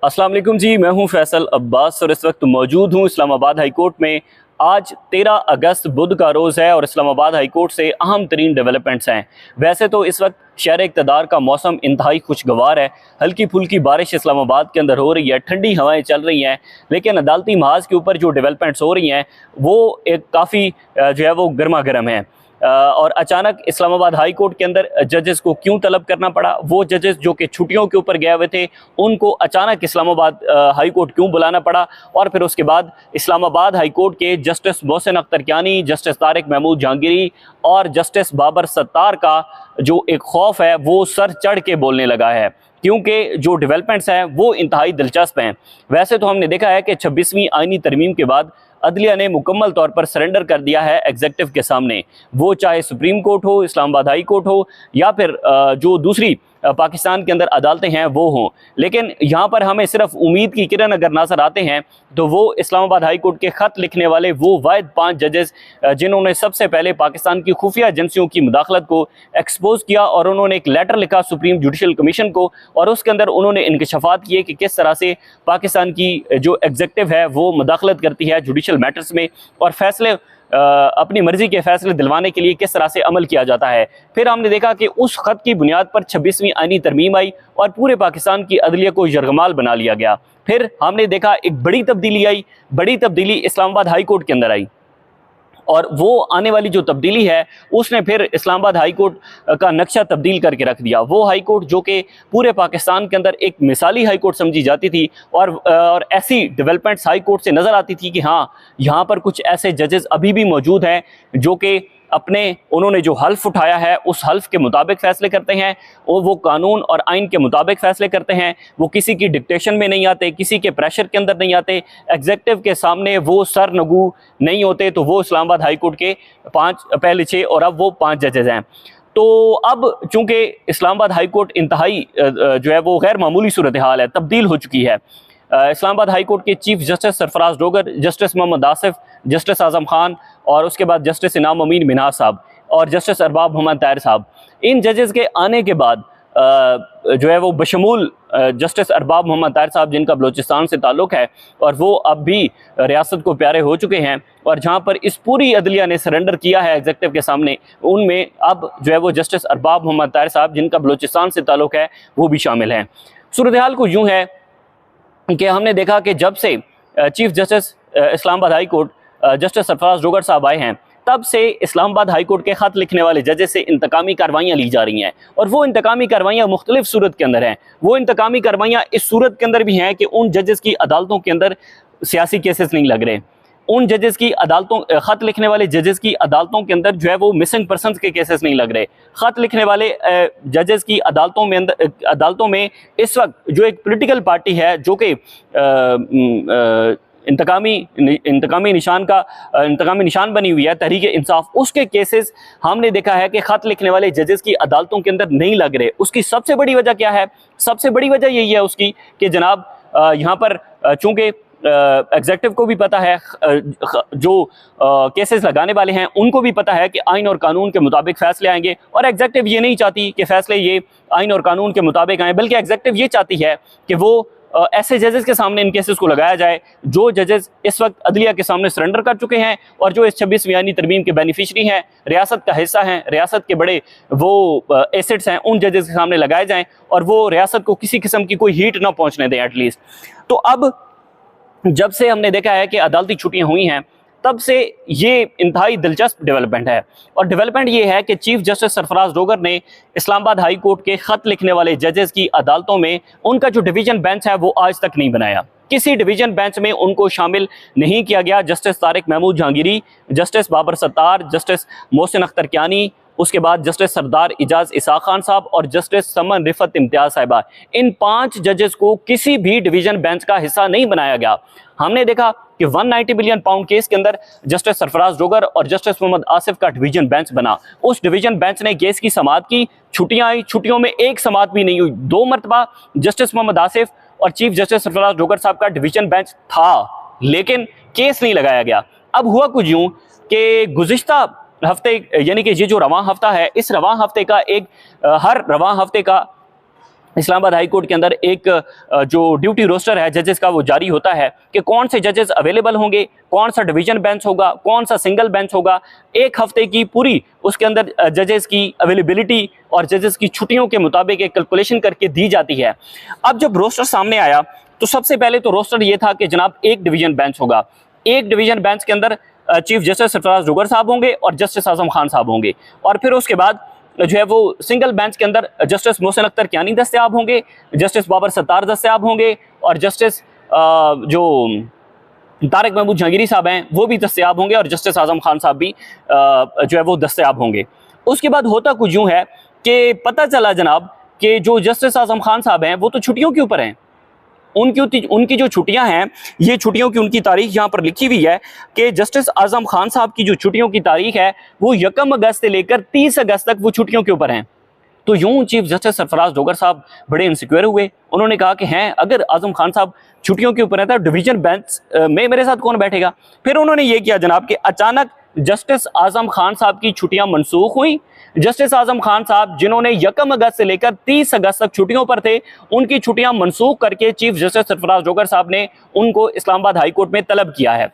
अस्सलाम वालेकुम जी, मैं हूं फैसल अब्बास और इस वक्त मौजूद हूं इस्लामाबाद हाई कोर्ट में। आज 13 अगस्त बुध का रोज़ है और इस्लामाबाद हाई कोर्ट से अहम तरीन डेवलपमेंट्स हैं। वैसे तो इस वक्त शहर इक़्तिदार का मौसम इंतहाई खुशगवार है, हल्की फुल्की बारिश इस्लामाबाद के अंदर हो रही है, ठंडी हवाएं चल रही हैं, लेकिन अदालती महाज के ऊपर जो डेवलपमेंट्स हो रही हैं वो एक काफ़ी जो है वो गर्मा गर्म है। और अचानक इस्लामाबाद हाई कोर्ट के अंदर जजेस को क्यों तलब करना पड़ा, वो जजेस जो कि छुट्टियों के ऊपर गए हुए थे उनको अचानक इस्लामाबाद हाई कोर्ट क्यों बुलाना पड़ा, और फिर उसके बाद इस्लामाबाद हाई कोर्ट के जस्टिस मोहसिन अख्तर कियानी, जस्टिस तारिक महमूद जहांगीरी और जस्टिस बाबर सत्तार का जो एक खौफ है वो सर चढ़ के बोलने लगा है, क्योंकि जो डेवलपमेंट्स हैं वो इंतहाई दिलचस्प हैं। वैसे तो हमने देखा है कि 26वीं आईनी तरमीम के बाद अदलिया ने मुकम्मल तौर पर सरेंडर कर दिया है एग्जीक्यूटिव के सामने, वो चाहे सुप्रीम कोर्ट हो, इस्लामाबाद हाई कोर्ट हो या फिर जो दूसरी पाकिस्तान के अंदर अदालतें हैं वो हों। लेकिन यहाँ पर हमें सिर्फ उम्मीद की किरण अगर नजर आते हैं तो वो इस्लामाबाद हाई कोर्ट के ख़त लिखने वाले वो वाहिद 5 जजेस जिन्होंने सबसे पहले पाकिस्तान की खुफिया एजेंसियों की मुदाखलत को एक्सपोज किया और उन्होंने एक लेटर लिखा सुप्रीम जुडिशल कमीशन को, और उसके अंदर उन्होंने इंकशाफात किए कि किस तरह से पाकिस्तान की जो एग्जीक्यूटिव है वो मुदाखलत करती है जुडिशल मैटर्स में और फैसले अपनी मर्जी के फैसले दिलवाने के लिए किस तरह से अमल किया जाता है। फिर हमने देखा कि उस खत की बुनियाद पर 26वीं आईनी तरमीम आई और पूरे पाकिस्तान की अदलिया को यरगमाल बना लिया गया। फिर हमने देखा एक बड़ी तब्दीली आई, बड़ी तब्दीली इस्लामाबाद हाई कोर्ट के अंदर आई, और वो आने वाली जो तब्दीली है उसने फिर इस्लामाबाद हाई कोर्ट का नक्शा तब्दील करके रख दिया। वो हाई कोर्ट जो कि पूरे पाकिस्तान के अंदर एक मिसाली हाई कोर्ट समझी जाती थी और ऐसी डेवलपमेंट्स हाई कोर्ट से नज़र आती थी कि हाँ, यहाँ पर कुछ ऐसे जजेस अभी भी मौजूद हैं जो कि उन्होंने जो हल्फ उठाया है उस हल्फ के मुताबिक फ़ैसले करते हैं, और वो कानून और आइन के मुताबिक फ़ैसले करते हैं। वो किसी की डिक्टेशन में नहीं आते, किसी के प्रेशर के अंदर नहीं आते, एग्जीक्यूटिव के सामने वो सर नगू नहीं होते। तो वो इस्लामाबाद हाई कोर्ट के पहले 6 और अब वो 5 जजेस हैं। तो अब चूंकि इस्लामाबाद हाई कोर्ट इंतहाई जो है वो गैर मामूली सूरत हाल है, तब्दील हो चुकी है। इस्लामाबाद हाई कोर्ट के chief justice Sarfaraz Dogar, justice Mohammad Asif, justice Azam Khan और उसके बाद जस्टिस इनाम अमीन मिन्हाज साहब और जस्टिस अरबाब मोहम्मद ताहिर साहब, इन जजेस के आने के बाद जो है वो बशमूल जस्टिस अरबाब मोहम्मद ताहिर साहब जिनका बलूचिस्तान से ताल्लुक़ है और वो अब भी रियासत को प्यारे हो चुके हैं, और जहाँ पर इस पूरी अदलिया ने सरेंडर किया है एग्जीक्यूटिव के सामने, उनमें अब जो है वो जस्टिस अरबाब मोहम्मद ताहिर साहब जिनका बलूचिस्तान से ताल्लुक़ है वो भी शामिल हैं। सूरत हाल को यूँ है कि हमने देखा कि जब से chief justice Islamabad high court justice Sarfaraz Dogar साहब आए हैं, तब से इस्लामाबाद हाई कोर्ट के ख़त लिखने वाले जजेस से इंतकामी कार्रवाइयाँ ली जा रही हैं, और वो इंतकामी कार्रवाइयाँ मुख्तलिफ सूरत के अंदर हैं। वो इंतकामी कार्रवाइयाँ इस सूरत के अंदर भी हैं कि उन जजेस की अदालतों के अंदर सियासी केसेस नहीं लग रहे, उन जजेस की अदालतों ख़त लिखने वाले जजेस की अदालतों के अंदर जो है वो मिसिंग पर्सनस के केसेस नहीं लग रहे। ख़त लिखने वाले जजेस की अदालतों में इस वक्त जो एक पॉलिटिकल पार्टी है जो कि इंतकामी निशान बनी हुई है, तहरीक इंसाफ, उसके केसेस हमने देखा है कि ख़त लिखने वाले जजेस की अदालतों के अंदर नहीं लग रहे। उसकी सबसे बड़ी वजह क्या है? सबसे बड़ी वजह यही है उसकी कि जनाब यहाँ पर चूँकि एग्जीक्यूटिव को भी पता है, जो केसेस लगाने वाले हैं उनको भी पता है कि आइन और कानून के मुताबिक फ़ैसले आएंगे, और एग्जीक्यूटिव ये नहीं चाहती कि फ़ैसले ये आइन और कानून के मुताबिक आएँ, बल्कि एग्जीक्यूटिव ये चाहती है कि वो ऐसे जजेस के सामने इन केसेस को लगाया जाए जो जजेस इस वक्त अदलिया के सामने सरेंडर कर चुके हैं और जो इस 26वीं आईनी तरमीम के बेनिफिशरी हैं, रियासत का हिस्सा हैं, रियासत के बड़े वो एसेट्स हैं, उन जजेस के सामने लगाए जाएँ और वो रियासत को किसी किस्म की कोई हीट ना पहुँचने दें एटलीस्ट। तो अब जब से हमने देखा है कि अदालती छुट्टियां हुई हैं, तब से ये इंतहाई दिलचस्प डेवलपमेंट है, और डेवलपमेंट ये है कि चीफ जस्टिस सरफराज डोगर ने इस्लामाबाद हाई कोर्ट के ख़त लिखने वाले जजेस की अदालतों में उनका जो डिवीज़न बेंच है वो आज तक नहीं बनाया। किसी डिवीज़न बेंच में उनको शामिल नहीं किया गया। Justice Tariq Mahmood Jahangiri, justice Babar Sattar, justice Mohsin Akhtar Kayani, उसके बाद जस्टिस सरदार इजाज़ इसाक खान साहब और जस्टिस समन रिफत इम्तियाज़ साहिबा, इन 5 जजेस को किसी भी डिवीज़न बेंच का हिस्सा नहीं बनाया गया। हमने देखा कि 190 बिलियन पाउंड केस के अंदर जस्टिस सरफराज डोगर और जस्टिस मोहम्मद आसिफ का डिवीज़न बेंच बना। उस डिवीज़न बेंच ने केस की समाअत की, छुट्टियाँ आई, छुट्टियों में एक समाअत भी नहीं हुई। 2 मरतबा जस्टिस मोहम्मद आसिफ और चीफ जस्टिस सरफराज डोगर साहब का डिवीज़न बेंच था, लेकिन केस नहीं लगाया गया। अब हुआ कुछ यूँ कि गुज़िश्ता हफ्ते, यानी कि ये जो रवां हफ्ता है, इस रवां हफ्ते का हर रवां हफ्ते का इस्लामाबाद हाई कोर्ट के अंदर एक जो ड्यूटी रोस्टर है जजेस का वो जारी होता है कि कौन से जजेस अवेलेबल होंगे, कौन सा डिवीजन बेंच होगा, कौन सा सिंगल बेंच होगा। एक हफ्ते की पूरी उसके अंदर जजेस की अवेलेबिलिटी और जजेस की छुट्टियों के मुताबिक एक कैलकुलेशन करके दी जाती है। अब जब रोस्टर सामने आया तो सबसे पहले तो रोस्टर ये था कि जनाब एक डिवीजन बेंच होगा। एक डिवीजन बेंच के अंदर चीफ जस्टिस सरफराज जोगर साहब होंगे और जस्टिस आजम खान साहब होंगे, और फिर उसके बाद जो है वो सिंगल बेंच के अंदर जस्टिस मोहसिन अख्तर कियानी दस्तयाब होंगे, जस्टिस बाबर सत्तार दस्तयाब होंगे और जस्टिस जो तारिक महमूद जहांगीरी साहब हैं वो भी दस्तयाब होंगे और जस्टिस आजम खान साहब भी जो है वो दस्तयाब होंगे। उसके बाद होता कुछ यूँ है कि पता चला जनाब कि जो जस्टिस आजम खान साहब हैं वो तो छुट्टियों के ऊपर हैं। उनकी जो छुट्टियां हैं, ये छुट्टियों की उनकी तारीख यहाँ पर लिखी हुई है कि जस्टिस आजम खान साहब की जो छुट्टियों की तारीख है वो 1 अगस्त से लेकर 30 अगस्त तक वो छुट्टियों के ऊपर हैं। तो यूं चीफ जस्टिस सरफराज जोगर साहब बड़े इनसिक्योर हुए। उन्होंने कहा कि हैं अगर आजम खान साहब छुट्टियों के ऊपर है तो डिवीजन बेंच में मेरे साथ कौन बैठेगा। फिर उन्होंने ये किया जनाब कि अचानक जस्टिस आजम खान साहब की छुट्टियां मनसूख हुई। जस्टिस आजम खान साहब जिन्होंने 1 अगस्त से लेकर 30 अगस्त तक छुट्टियों पर थे, उनकी छुट्टियां मनसूख करके चीफ जस्टिस सरफराज जोगर साहब ने उनको इस्लामाबाद हाई कोर्ट में तलब किया है।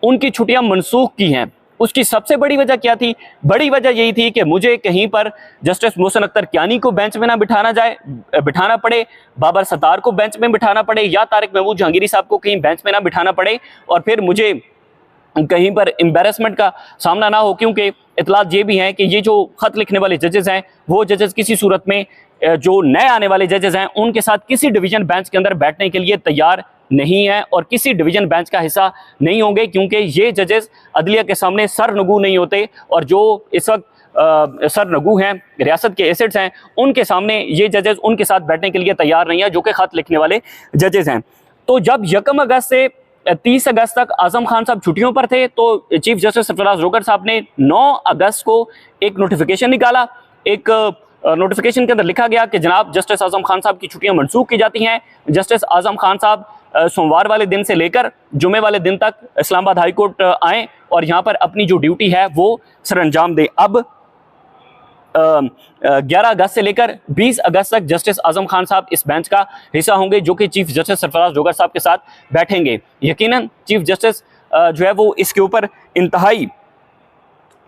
उनकी छुट्टियां मनसूख की हैं। उसकी सबसे बड़ी वजह क्या थी? बड़ी वजह यही थी कि मुझे कहीं पर जस्टिस मोहसिन अख्तर कियानी को बेंच में ना बिठाना पड़े, बाबर सत्तार को बेंच में बिठाना पड़े, या तारिक महमूद जहांगीरी साहब को कहीं बेंच में ना बिठाना पड़े और फिर मुझे कहीं पर एम्बेरसमेंट का सामना ना हो। क्योंकि इतलात ये भी हैं कि ये जो खत लिखने वाले जजेस हैं वो जजेस किसी सूरत में जो नए आने वाले जजेस हैं उनके साथ किसी डिवीजन बेंच के अंदर बैठने के लिए तैयार नहीं है और किसी डिवीजन बेंच का हिस्सा नहीं होंगे, क्योंकि ये जजेस अदलिया के सामने सरनगू नहीं होते और जो इस वक्त सरनगू हैं, रियासत के एसेट्स हैं, उनके सामने ये जजेस उनके साथ बैठने के लिए तैयार नहीं है जो कि खत लिखने वाले जजेस हैं। तो जब 1 अगस्त से 30 अगस्त तक आजम खान साहब छुट्टियों पर थे तो चीफ जस्टिस सरफराज जोगर साहब ने 9 अगस्त को एक नोटिफिकेशन निकाला। एक नोटिफिकेशन के अंदर लिखा गया कि जनाब जस्टिस आजम खान साहब की छुट्टियां मनसूख की जाती हैं। जस्टिस आजम खान साहब सोमवार वाले दिन से लेकर जुमे वाले दिन तक इस्लामाबाद हाई कोर्ट आएँ और यहाँ पर अपनी जो ड्यूटी है वो सरअंजाम दें। अब 11 अगस्त से लेकर 20 अगस्त तक जस्टिस आजम खान साहब इस बेंच का हिस्सा होंगे जो कि चीफ जस्टिस सरफराज जोगर साहब के साथ बैठेंगे। यकीनन चीफ जस्टिस जो है वो इसके ऊपर इंतहाई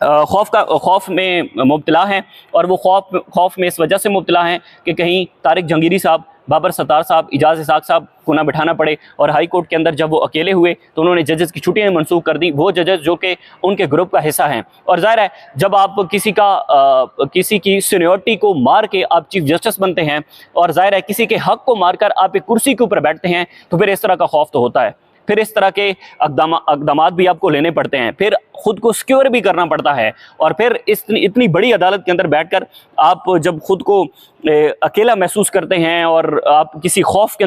खौफ में मुब्तला हैं और वो खौफ में इस वजह से मुब्तला हैं कि कहीं तारिक जहांगीरी साहब, बाबर सत्तार साहब, इजाज़ इसाक साहब को ना बिठाना पड़े। और हाई कोर्ट के अंदर जब वो अकेले हुए तो उन्होंने जजेस की छुट्टियां मनसूख कर दी, वो जजेस जो कि उनके ग्रुप का हिस्सा हैं। और जाहिर है जब आप किसी की सीनियरिटी को मार के आप चीफ जस्टिस बनते हैं और जाहिर है किसी के हक को मारकर आप एक कुर्सी के ऊपर बैठते हैं तो फिर इस तरह का खौफ तो होता है। फिर इस तरह के अक़दामात भी आपको लेने पड़ते हैं, फिर खुद को सिक्योर भी करना पड़ता है। और फिर इतनी बड़ी अदालत के अंदर बैठकर आप जब खुद को अकेला महसूस करते हैं और आप किसी खौफ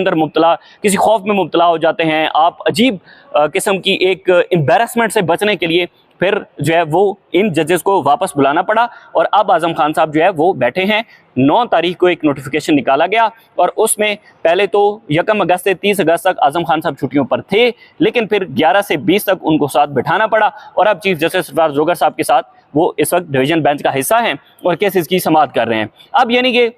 में मुब्तला हो जाते हैं, आप अजीब किस्म की एक एम्बेरसमेंट से बचने के लिए फिर जो है वो इन जजेस को वापस बुलाना पड़ा। और अब आजम खान साहब जो है वो बैठे हैं। 9 तारीख को एक नोटिफिकेशन निकाला गया और उसमें पहले तो 1 अगस्त से 30 अगस्त तक आजम खान साहब छुट्टियों पर थे, लेकिन फिर 11 से 20 तक उनको साथ बिठाना पड़ा और अब चीफ जस्टिस सरफराज जोगर साहब के साथ वो इस वक्त डिवीजन बेंच का हिस्सा हैं और केसेस की समाअत कर रहे हैं। अब यानी कि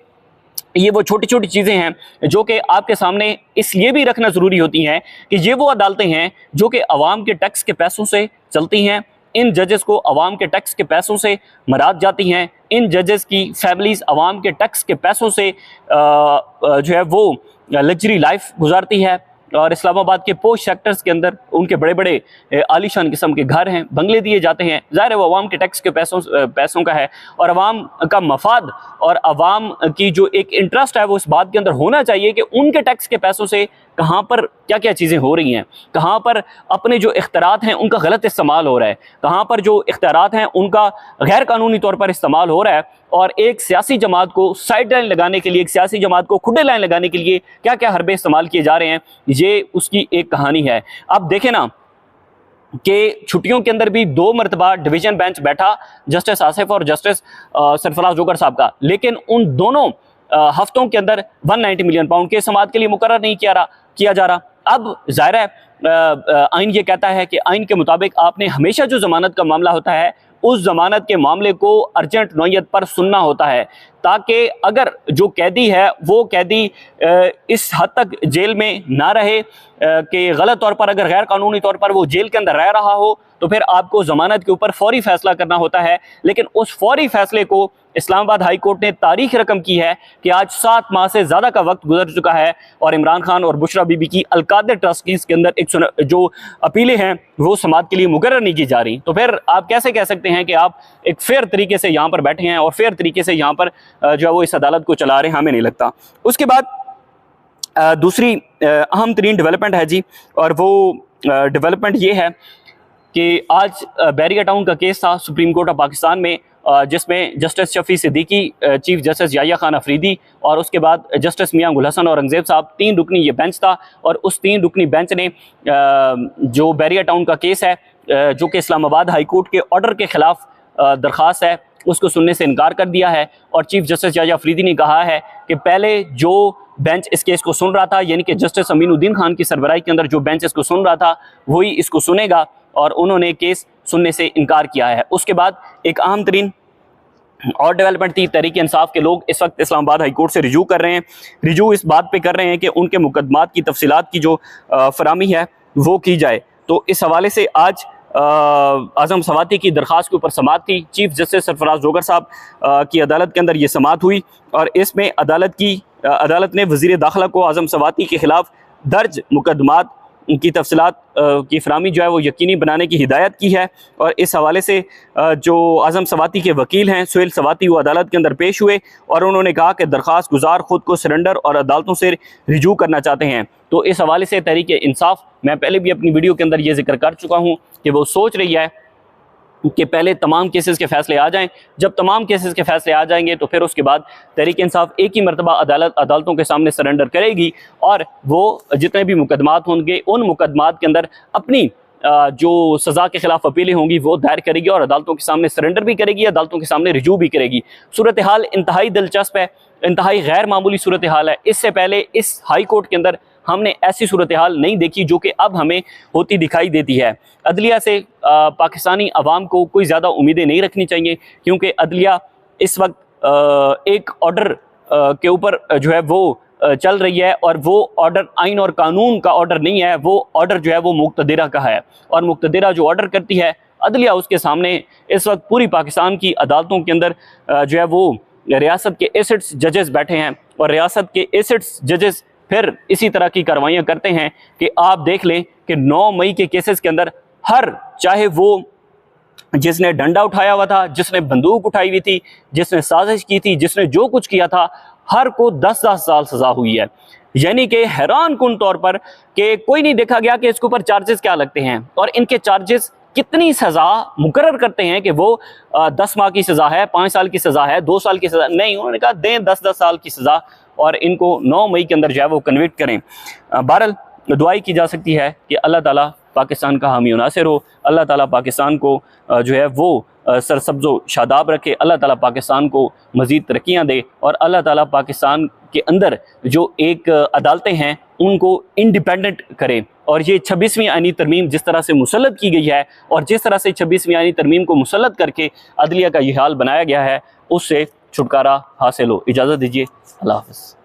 ये वो छोटी छोटी चीज़ें हैं जो कि आपके सामने इसलिए भी रखना ज़रूरी होती हैं कि ये वो अदालतें हैं जो कि अवाम के टैक्स के पैसों से चलती हैं। इन जजेस को अवाम के टैक्स के पैसों से मराद जाती हैं। इन जजेस की फैमिलीज़ अवाम के टैक्स के पैसों से जो है वो लग्जरी लाइफ गुजारती है। और इस्लामाबाद के पोश सेक्टर्स के अंदर उनके बड़े बड़े आलीशान किस्म के घर हैं, बंगले दिए जाते हैं। ज़ाहिर है वो अवाम के टैक्स के पैसों का है और अवाम का मफाद और अवाम की जो एक इंटरेस्ट है वो इस बात के अंदर होना चाहिए कि उनके टैक्स के पैसों से कहाँ पर क्या क्या चीज़ें हो रही हैं, कहाँ पर अपने जो इख्तियारात हैं उनका गलत इस्तेमाल हो रहा है, कहाँ पर जो इख्तियारात हैं उनका गैर कानूनी तौर पर इस्तेमाल हो रहा है। और एक सियासी जमात को साइड लाइन लगाने के लिए, एक सियासी जमात को खुडे लाइन लगाने के लिए क्या क्या हरबे इस्तेमाल किए जा रहे हैं, ये उसकी एक कहानी है। अब देखें ना कि छुट्टियों के अंदर भी 2 मरतबा डिवीजन बेंच बैठा जस्टिस आसिफ और जस्टिस सरफराज जोगर साहब का, लेकिन उन दोनों हफ्तों के अंदर 190 मिलियन पाउंड के समाअत के लिए मुकर्रर नहीं किया जा रहा। अब जाहिर है आइन ये कहता है कि आइन के मुताबिक आपने हमेशा जो जमानत का मामला होता है उस जमानत के मामले को अर्जेंट नौयत पर सुनना होता है। ताकि अगर जो कैदी है वो कैदी इस हद तक जेल में ना रहे कि गलत तौर पर, अगर गैर कानूनी तौर पर वो जेल के अंदर रह रहा हो तो फिर आपको जमानत के ऊपर फौरी फैसला करना होता है। लेकिन उस फौरी फैसले को इस्लामाबाद हाई कोर्ट ने तारीख रकम की है कि आज 7 माह से ज़्यादा का वक्त गुजर चुका है और इमरान खान और बुशरा बीबी की अलकादर ट्रस्टीज़ के अंदर जो अपीलें हैं वो समाअत के लिए मुकर्रर नहीं की जा रही। तो फिर आप कैसे कह सकते हैं कि आप एक फेयर तरीके से यहाँ पर बैठे हैं और फेयर तरीके से यहाँ पर जो है वो इस अदालत को चला रहे हैं? हमें नहीं लगता। उसके बाद दूसरी अहम तरीन डेवलपमेंट है जी, और वो डेवलपमेंट ये है कि आज बैरिया टाउन का केस था सुप्रीम कोर्ट ऑफ पाकिस्तान में, जिसमें justice Shafi Siddiqui, chief justice Yahya Khan Afridi और उसके बाद जस्टिस मियां गुल हसन औरंगजेब साहब, 3 रुकनी ये बेंच था। और उस 3 रुकनी बेंच ने जो बैरिया टाउन का केस है जो कि इस्लामाबाद हाई कोर्ट के ऑर्डर के खिलाफ दरख्वास्त है, उसको सुनने से इनकार कर दिया है। और चीफ जस्टिस याहिया अफरीदी ने कहा है कि पहले जो बेंच इस केस को सुन रहा था, यानी कि जस्टिस अमीनुद्दीन खान की सरबराही के अंदर जो बेंच इसको सुन रहा था वही इसको सुनेगा, और उन्होंने केस सुनने से इनकार किया है। उसके बाद एक अहम तरीन और डेवलपमेंट थी, तहरीक इंसाफ के लोग इस वक्त इस्लामाबाद हाई कोर्ट से रिजू कर रहे हैं। रिजू इस बात पे कर रहे हैं कि उनके मुकदमात की तफसीलात की जो फरामी है वो की जाए। तो इस हवाले से आज आज़म सवाती की दरख्वास्त के ऊपर समाअत थी। चीफ जस्टिस सरफराज जोगर साहब की अदालत के अंदर ये समाअत हुई और इसमें अदालत ने वज़ीर दाखिला को आज़म सवाती के ख़िलाफ़ दर्ज मुकदमात की तफसीलात की फरामी जो है वो यकीनी बनाने की हिदायत की है। और इस हवाले से जो आज़म सवाती के वकील हैं सुहेल सवाती, वो अदालत के अंदर पेश हुए और उन्होंने कहा कि दरख्वास्त गुजार ख़ुद को सरेंडर और अदालतों से रिजू करना चाहते हैं। तो इस हवाले से तहरीक इंसाफ, मैं पहले भी अपनी वीडियो के अंदर ये जिक्र कर चुका हूँ कि वो सोच रही है कि पहले तमाम केसेस के फैसले आ जाएं। जब तमाम केसेस के फैसले आ जाएंगे तो फिर उसके बाद तहरीक इंसाफ एक ही मरतबा अदालतों के सामने सरेंडर करेगी और वो जितने भी मुकदमात होंगे उन मुकदमात के अंदर अपनी जो सज़ा के खिलाफ अपीलें होंगी वो दायर करेगी और अदालतों के सामने सरेंडर भी करेगी, अदालतों के सामने रिजू भी करेगी। सूरत हाल इंतहाई दिलचस्प है, इंतहाई गैर मामूली सूरत हाल है। इससे पहले इस हाई कोर्ट के अंदर हमने ऐसी सूरत हाल नहीं देखी जो कि अब हमें होती दिखाई देती है। अदलिया से पाकिस्तानी अवाम को कोई ज़्यादा उम्मीदें नहीं रखनी चाहिए, क्योंकि अदलिया इस वक्त एक ऑर्डर के ऊपर जो है वो चल रही है और वो ऑर्डर आइन और कानून का ऑर्डर नहीं है, वो ऑर्डर जो है वो मुक्तदिरा का है। और मुक्तदिरा जो ऑर्डर करती है अदलिया उसके सामने इस वक्त पूरी पाकिस्तान की अदालतों के अंदर जो है वो रियासत के एसिड्स जजेस बैठे हैं और रियासत के एसिड्स जजेस फिर इसी तरह की कार्रवाइयाँ करते हैं कि आप देख लें कि 9 मई के केसेस के अंदर चाहे वो जिसने डंडा उठाया हुआ था, जिसने बंदूक उठाई हुई थी, जिसने साजिश की थी, जिसने जो कुछ किया था, हर को 10-10 साल सजा हुई है। यानी कि हैरान कुन तौर पर कि कोई नहीं देखा गया कि इसके ऊपर चार्जेस क्या लगते हैं और इनके चार्जेस कितनी सज़ा मुकर्रर करते हैं कि वो 10 माह की सज़ा है, 5 साल की सज़ा है, 2 साल की सज़ा नहीं। उन्होंने कहा दें 10-10 साल की सज़ा और इनको 9 मई के अंदर जो है वो कन्विक्ट करें। बहरहाल दुआई की जा सकती है कि अल्लाह ताला पाकिस्तान का हामी नासिर हो, अल्लाह ताला पाकिस्तान को जो है वो सरसब्ज़ो शादाब रखे, अल्लाह ताला पाकिस्तान को मज़ीद तरक्कियाँ दे और अल्लाह ताला पाकिस्तान के अंदर जो एक अदालतें हैं उनको इंडिपेंडेंट करे। और ये 26वीं आईनी तरमीम जिस तरह से मुसल्लत की गई है और जिस तरह से 26वीं आईनी तरमीम को मुसल्लत करके अदलिया का ये हाल बनाया गया है, उससे छुटकारा हासिल हो। इजाज़त दीजिए, अल्लाह हाफ़िज़।